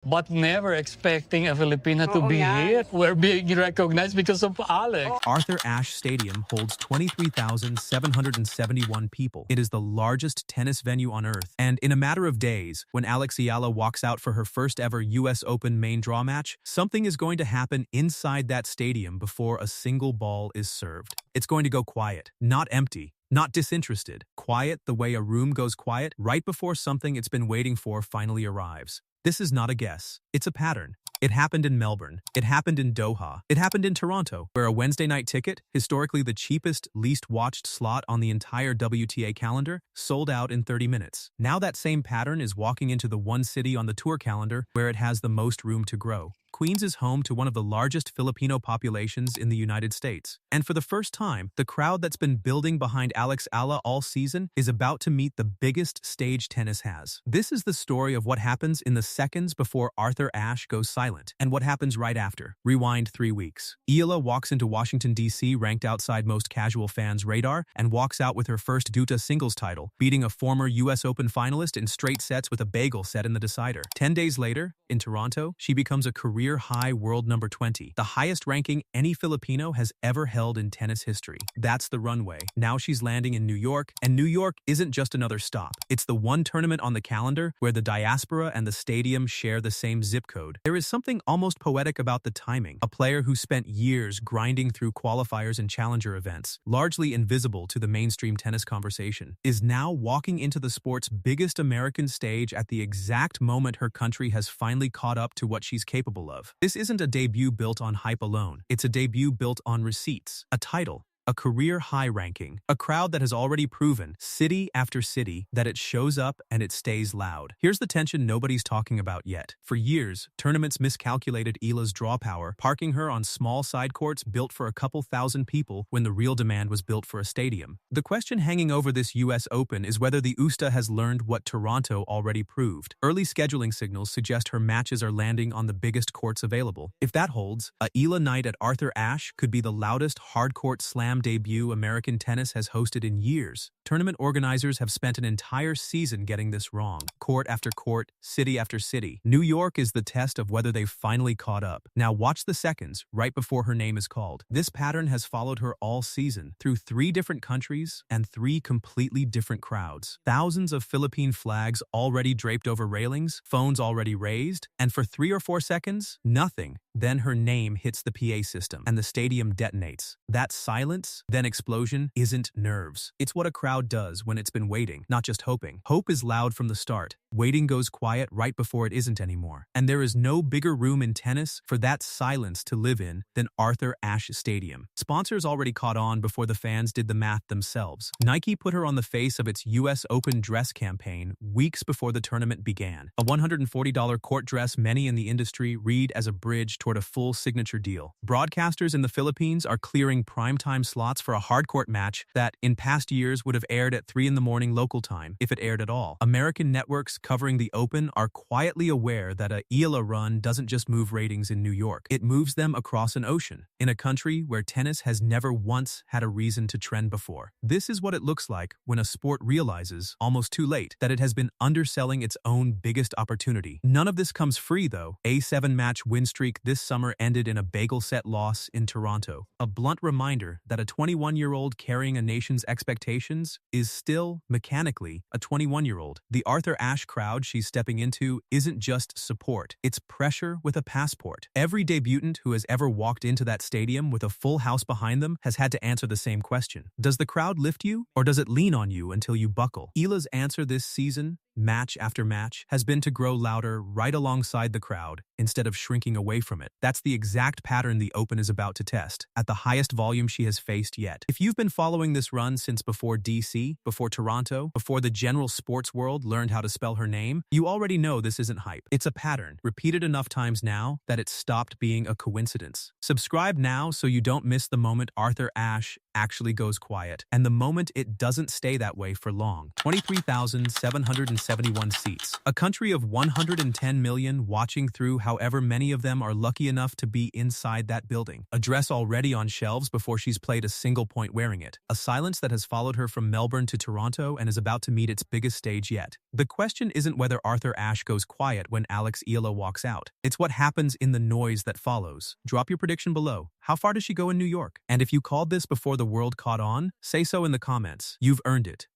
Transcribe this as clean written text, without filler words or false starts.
but never expecting a Filipino to be here. We're being recognized because of Alex. Arthur Ashe Stadium holds 23,771 people. It is the largest tennis venue on earth. And in a matter of days, when Eala walks out for her first ever US Open main draw match, something is going to happen inside that stadium before a single ball is served. It's going to go quiet, not empty. Not disinterested. Quiet the way a room goes quiet right before something it's been waiting for finally arrives. This is not a guess. It's a pattern. It happened in Melbourne. It happened in Doha. It happened in Toronto, where a Wednesday night ticket, historically the cheapest, least watched slot on the entire WTA calendar, sold out in 30 minutes. Now that same pattern is walking into the one city on the tour calendar where it has the most room to grow. Queens is home to one of the largest Filipino populations in the United States. And for the first time, the crowd that's been building behind Eala all season is about to meet the biggest stage tennis has. This is the story of what happens in the seconds before Arthur Ashe goes silent, and what happens right after. Rewind 3 weeks. Eala walks into Washington, D.C. ranked outside most casual fans' radar, and walks out with her first WTA singles title, beating a former US Open finalist in straight sets with a bagel set in the decider. 10 days later, in Toronto, she becomes a career-high world number 20, the highest ranking any Filipino has ever held in tennis history. That's the runway. Now she's landing in New York, and New York isn't just another stop. It's the one tournament on the calendar where the diaspora and the stadium share the same zip code. There is something almost poetic about the timing. A player who spent years grinding through qualifiers and challenger events, largely invisible to the mainstream tennis conversation, is now walking into the sport's biggest American stage at the exact moment her country has finally caught up to what she's capable of. This isn't a debut built on hype alone. It's a debut built on receipts, a title, a career-high ranking, a crowd that has already proven, city after city, that it shows up and it stays loud. Here's the tension nobody's talking about yet. For years, tournaments miscalculated Eala's draw power, parking her on small side courts built for a couple thousand people when the real demand was built for a stadium. The question hanging over this US Open is whether the USTA has learned what Toronto already proved. Early scheduling signals suggest her matches are landing on the biggest courts available. If that holds, a Eala night at Arthur Ashe could be the loudest hard-court slam debut American tennis has hosted in years. Tournament organizers have spent an entire season getting this wrong. Court after court, city after city. New York is the test of whether they've finally caught up. Now watch the seconds right before her name is called. This pattern has followed her all season, through 3 different countries and 3 completely different crowds. Thousands of Philippine flags already draped over railings, phones already raised, and for 3 or 4 seconds, nothing. Then her name hits the PA system, and the stadium detonates. That silence, then explosion, isn't nerves. It's what a crowd does when it's been waiting, not just hoping. Hope is loud from the start. Waiting goes quiet right before it isn't anymore. And there is no bigger room in tennis for that silence to live in than Arthur Ashe Stadium. Sponsors already caught on before the fans did the math themselves. Nike put her on the face of its US Open dress campaign weeks before the tournament began. A $140 court dress many in the industry read as a bridge toward a full signature deal. Broadcasters in the Philippines are clearing primetime slots for a hardcourt match that, in past years, would have aired at 3 in the morning local time, if it aired at all. American networks covering the Open are quietly aware that a Eala run doesn't just move ratings in New York. It moves them across an ocean, in a country where tennis has never once had a reason to trend before. This is what it looks like when a sport realizes, almost too late, that it has been underselling its own biggest opportunity. None of this comes free, though. A 7-match win streak this summer ended in a bagel set loss in Toronto. A blunt reminder that a 21-year-old carrying a nation's expectations is still, mechanically, a 21-year-old. The Arthur Ashe crowd she's stepping into isn't just support, it's pressure with a passport. Every debutant who has ever walked into that stadium with a full house behind them has had to answer the same question. Does the crowd lift you, or does it lean on you until you buckle? Eala's answer this season, match after match, has been to grow louder right alongside the crowd instead of shrinking away from it. That's the exact pattern the Open is about to test, at the highest volume she has faced yet. If you've been following this run since before DC, before Toronto, before the general sports world learned how to spell her name, you already know this isn't hype. It's a pattern, repeated enough times now that it's stopped being a coincidence. Subscribe now so you don't miss the moment Arthur Ashe actually goes quiet, and the moment it doesn't stay that way for long. 23,771 seats. A country of 110 million watching through, however many of them are lucky enough to be inside that building. A dress already on shelves before she's played a single point wearing it. A silence that has followed her from Melbourne to Toronto and is about to meet its biggest stage yet. The question isn't whether Arthur Ashe goes quiet when Eala walks out. It's what happens in the noise that follows. Drop your prediction below. How far does she go in New York? And if you called this before the world caught on, say so in the comments. You've earned it.